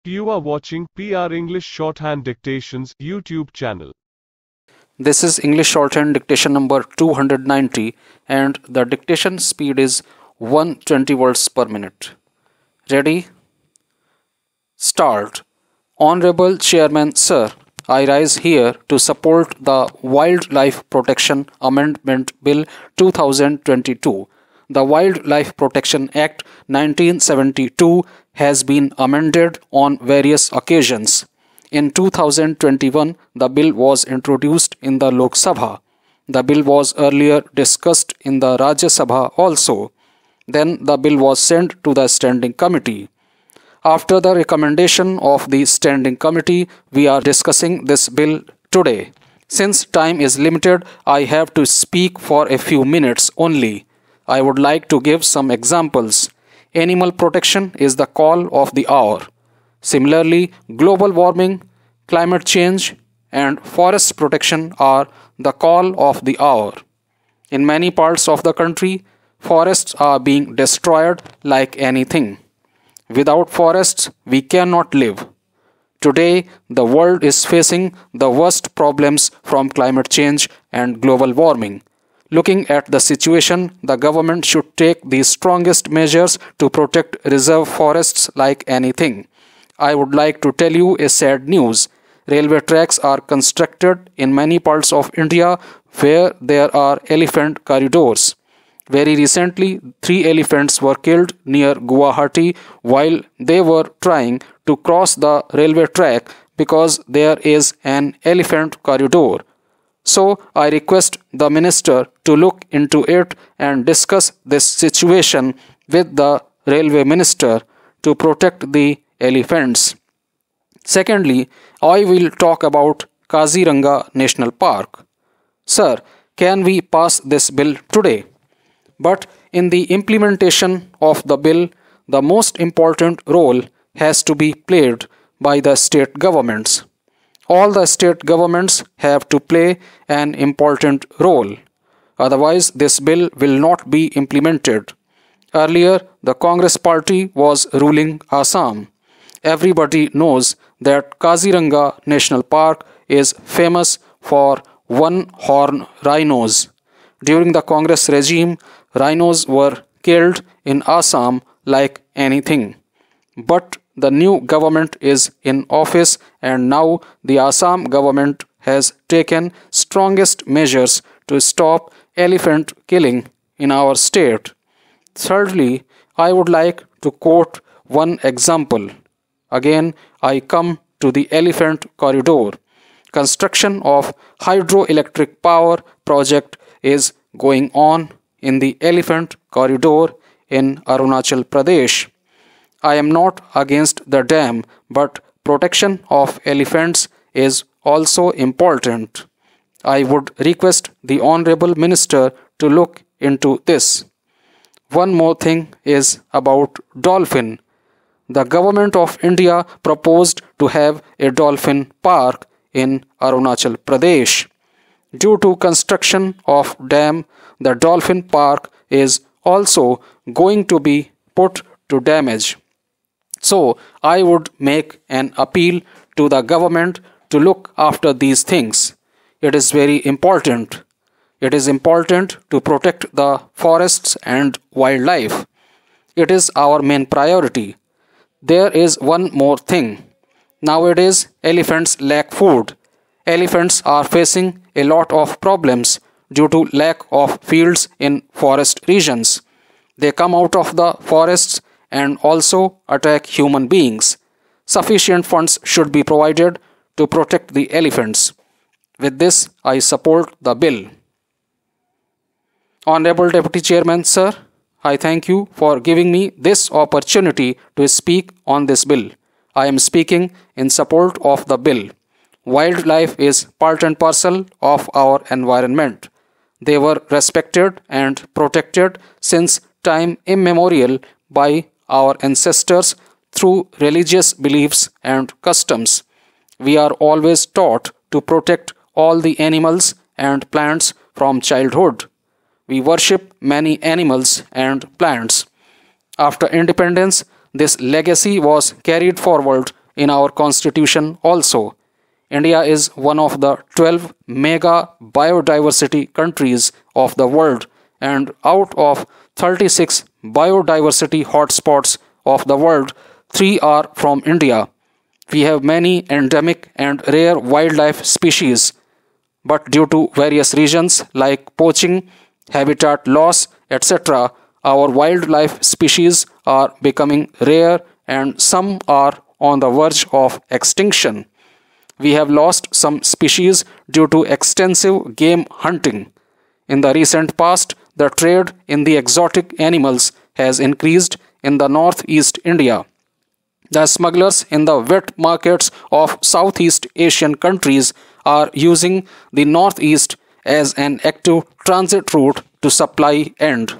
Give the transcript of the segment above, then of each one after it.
You are watching PR English Shorthand Dictations YouTube channel. This is English Shorthand dictation number 290 and the dictation speed is 120 words per minute. Ready? Start. Honorable Chairman Sir, I rise here to support the Wildlife Protection Amendment Bill 2022. The Wildlife Protection Act 1972 has been amended on various occasions. In 2021, the bill was introduced in the Lok Sabha. The bill was earlier discussed in the Rajya Sabha also. Then the bill was sent to the Standing Committee. After the recommendation of the Standing Committee, we are discussing this bill today. Since time is limited, I have to speak for a few minutes only. I would like to give some examples. Animal protection is the call of the hour. Similarly, global warming, climate change, and forest protection are the call of the hour. In many parts of the country, forests are being destroyed like anything. Without forests, we cannot live. Today, the world is facing the worst problems from climate change and global warming. Looking at the situation, the government should take the strongest measures to protect reserve forests like anything. I would like to tell you a sad news. Railway tracks are constructed in many parts of India where there are elephant corridors. Very recently, 3 elephants were killed near Guwahati while they were trying to cross the railway track because there is an elephant corridor. So, I request the minister to look into it and discuss this situation with the railway minister to protect the elephants. Secondly, I will talk about Kaziranga National Park. Sir, can we pass this bill today? But in the implementation of the bill, the most important role has to be played by the state governments. All the state governments have to play an important role. Otherwise, this bill will not be implemented. Earlier, the Congress party was ruling Assam. Everybody knows that Kaziranga National Park is famous for one-horn rhinos. During the Congress regime, rhinos were killed in Assam like anything. But the new government is in office and now the Assam government has taken strongest measures to stop elephant killing in our state. Thirdly, I would like to quote one example. Again, I come to the elephant corridor. Construction of hydroelectric power project is going on in the elephant corridor in Arunachal Pradesh. I am not against the dam, but protection of elephants is also important. I would request the Honorable Minister to look into this. One more thing is about dolphin. The Government of India proposed to have a dolphin park in Arunachal Pradesh. Due to construction of dam, the dolphin park is also going to be put to damage. So, I would make an appeal to the government to look after these things. It is very important. It is important to protect the forests and wildlife. It is our main priority. There is one more thing. Nowadays, elephants lack food. Elephants are facing a lot of problems due to lack of fields in forest regions. They come out of the forests and also attack human beings. Sufficient funds should be provided to protect the elephants. With this, I support the bill. Honorable Deputy Chairman, Sir, I thank you for giving me this opportunity to speak on this bill. I am speaking in support of the bill. Wildlife is part and parcel of our environment. They were respected and protected since time immemorial by our ancestors through religious beliefs and customs. We are always taught to protect all the animals and plants from childhood. We worship many animals and plants. After independence, this legacy was carried forward in our constitution also. India is one of the 12 mega biodiversity countries of the world, and out of 36 biodiversity hotspots of the world, 3 are from India. We have many endemic and rare wildlife species, but due to various reasons like poaching, habitat loss, etc., our wildlife species are becoming rare and some are on the verge of extinction. We have lost some species due to extensive game hunting. In the recent past, the trade in the exotic animals has increased in the northeast India. The smugglers in the wet markets of Southeast Asian countries are using the northeast as an active transit route to supply and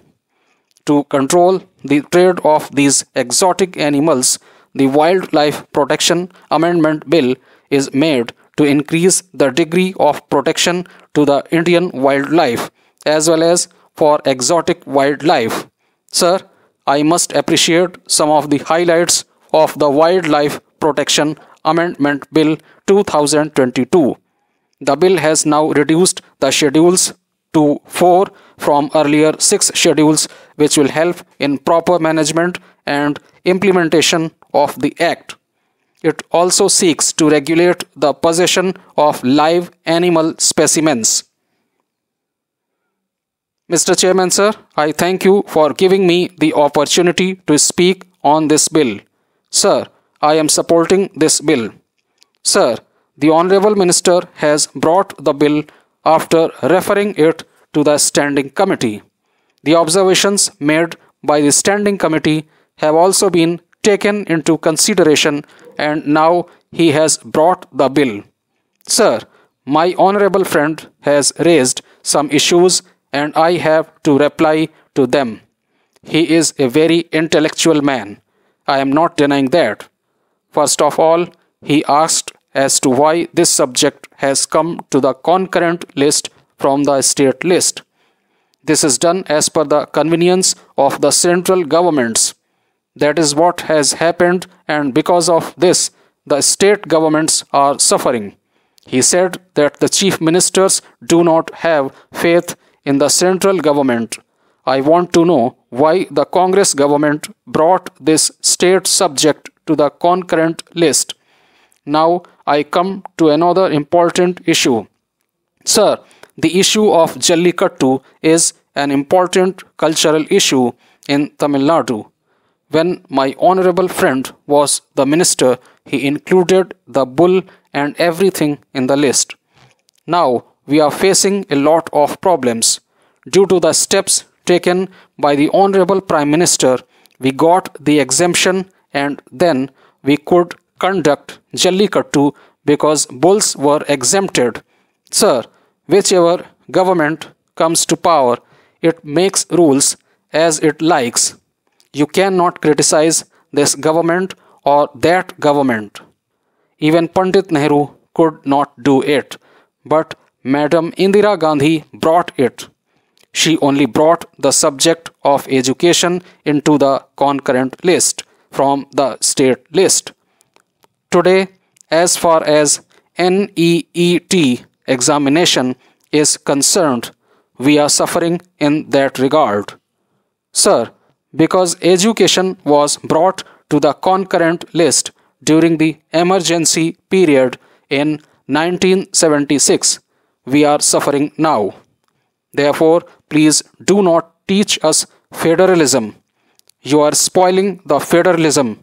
to control the trade of these exotic animals. The Wildlife Protection Amendment Bill is made to increase the degree of protection to the Indian wildlife as well as for exotic wildlife. Sir, I must appreciate some of the highlights of the Wildlife Protection Amendment Bill 2022. The bill has now reduced the schedules to 4 from earlier 6 schedules, which will help in proper management and implementation of the Act. It also seeks to regulate the possession of live animal specimens. Mr. Chairman, sir, I thank you for giving me the opportunity to speak on this bill. Sir, I am supporting this bill. Sir, the Honorable Minister has brought the bill after referring it to the Standing Committee. The observations made by the Standing Committee have also been taken into consideration and now he has brought the bill. Sir, my honorable friend has raised some issues and I have to reply to them. He is a very intellectual man. I am not denying that. First of all, he asked as to why this subject has come to the concurrent list from the state list. This is done as per the convenience of the central governments. That is what has happened, and because of this, the state governments are suffering. He said that the chief ministers do not have faith in the central government. I want to know why the Congress government brought this state subject to the concurrent list. Now I come to another important issue. Sir, the issue of Jallikattu is an important cultural issue in Tamil Nadu. When my honorable friend was the minister, he included the bull and everything in the list. Now we are facing a lot of problems. Due to the steps taken by the Honorable Prime Minister, we got the exemption and then we could conduct Jallikattu because bulls were exempted. Sir, whichever government comes to power, it makes rules as it likes. You cannot criticize this government or that government. Even Pandit Nehru could not do it, but Madam Indira Gandhi brought it. She only brought the subject of education into the concurrent list from the state list. Today, as far as NEET examination is concerned, we are suffering in that regard. Sir, because education was brought to the concurrent list during the emergency period in 1976, we are suffering now. Therefore, please do not teach us federalism. You are spoiling the federalism.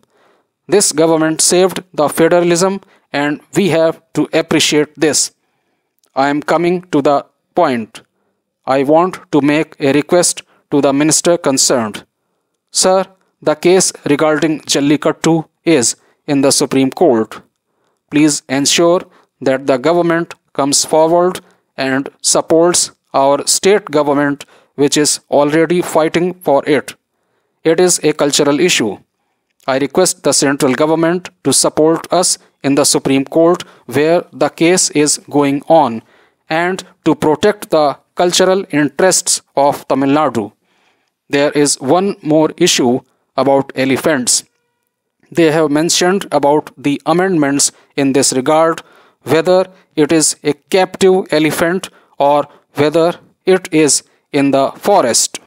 This government saved the federalism and we have to appreciate this. I am coming to the point. I want to make a request to the minister concerned. Sir, the case regarding Jallikattu is in the Supreme Court. Please ensure that the government comes forward and supports our state government, which is already fighting for it. It is a cultural issue. I request the central government to support us in the Supreme Court where the case is going on and to protect the cultural interests of Tamil Nadu. There is one more issue about elephants. They have mentioned about the amendments in this regard, whether it is a captive elephant or whether it is in the forest.